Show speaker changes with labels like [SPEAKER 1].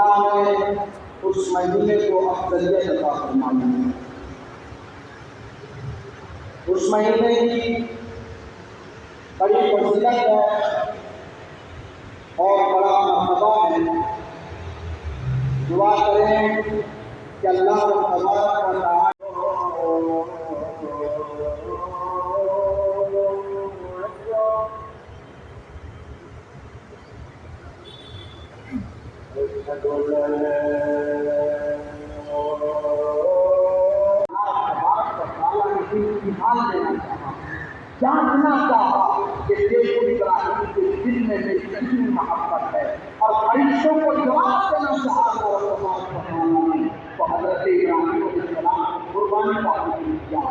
[SPEAKER 1] अल्लाह ने उस महीने को अफजलियत अता फरमाई। उस महीने की बड़ी फजीलत है और बड़ा मर्तबा है। दुआ करें कि अल्लाह तबारक व तआला जानना चाहा कि देखो इब्राहिम के दिल में मेरी कितनी मोहब्बत है और फरिश्तों को जवाब देना चाहा तो हजरत इब्राहिम अलैहिस्सलाम कुर्बानी का हुक्म दिया।